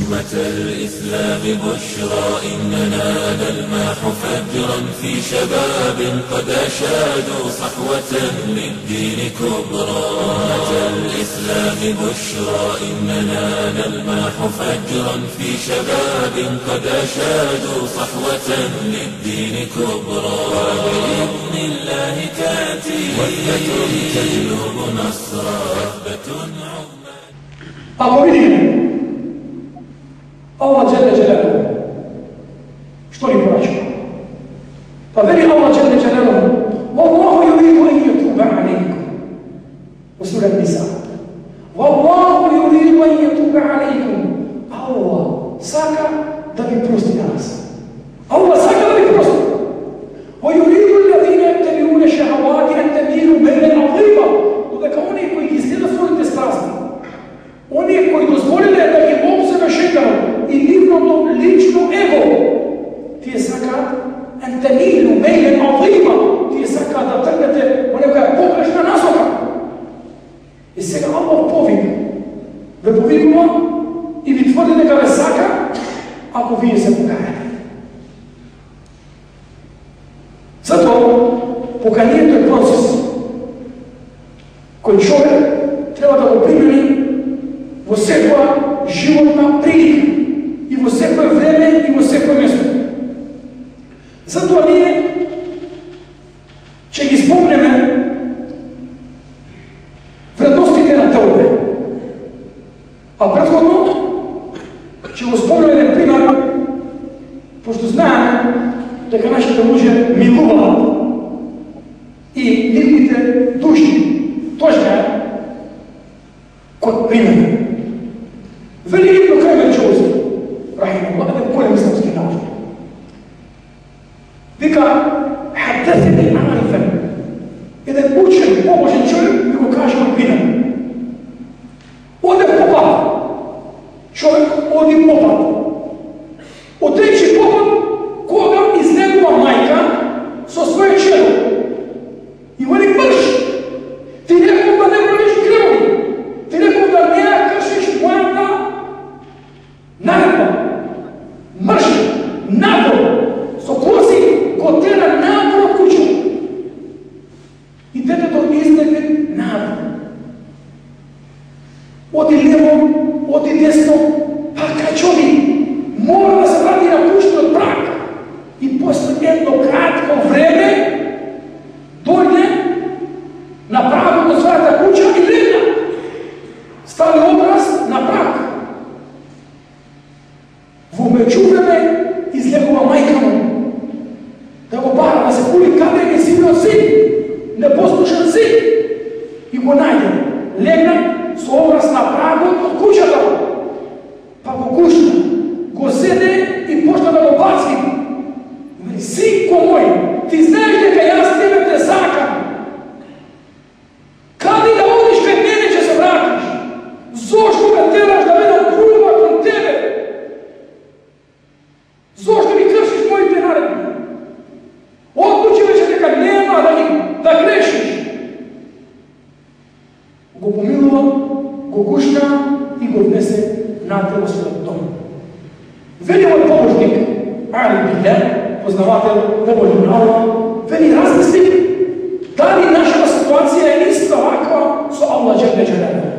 أمة الإسلام بشرى إننا نلمح فجرا في شباب قد أشادوا صحوة للدين كبرى. أمة الإسلام بشرى إننا نلمح فجرا في شباب قد أشادوا صحوة للدين كبرى. وبإذن الله تأتي وثبة تجلب نصرا وثبة عظمى. Ako vidimo Allah dželle dželaluhu, što li poračuje? Pa veli Allah dželle dželaluhu, Wallahu yuridu an yatuba alaykum. U sura Nisa. Wallahu yuridu an yatuba alaykum. Allah saka da bi prosti nas. Allah saka da bi prosti. ويريد الذين يتبعون الشهوات أن تميلوا ميلا عظيما. Dok oni koji slijede svoje strasti, oni koji dozvolile da je Bog sebe šetao i divno lično ego, ti je saka en temilu mejlen azima, ti je saka da trgnete onoga je pogrešna nasoka. I сега Allah povika, ve povikува i vi tvrdite ga ve saka, ako vi se pokajate. Zato pokajanje je proces koji čovjek treba da го primjeni во секоја животна прилика и во секое време и во секое место. Затоа ние ќе ги спомнеме вредностите на теове. А претходно ќе го спомнеме еден пример, пошто знаеме дека нашите луѓе милуваат и нивните души тожнеа код пример. Вели Ибн Кајим ал-Џаузи, рахимахуллах, еден голем исламски научник. Вика, хаддесени арифен, еден учен, побожен човек, ми го каже од пример. Оде по пат. Човек оди по пат. Отречи по пат, кога изнегува мајка со своје чело. И вели мрш, ти некој да не правиш гревови, ти некој да не кршиш мојата наредба, мрш, надвор, со коси го тера надвор од куќа. И детето изнегне надвор. Оди лево, оди десно, па качови, мора да се врати на куќниот праг. И после едно кратко време дојде на прагот на својата куќа и легна. Стали образ на праг. Во меѓувреме излегува мајка му да го бара, да се кули каде е сивиот син, непослушен син. И го најде. Легна со образ на прагот од куќата. Па го кушна, го седе и почна да го баци. Синко мој, ти знаеш дека јас тебе те сакам. Каде да одиш кај мене ќе се вратиш? Зошто ме тераш да бидам груба кон тебе? Зошто ми кршиш моите наредби? Одлучи веќе дека нема да грешиш. Го помилува, го гушна и го внесе натре во својот дом. Вели мој побожник, Алим Биле, познавател побожен на Allah, вели размисли дали нашата ситуација е иста ваква со Allah дželle dželaluhu.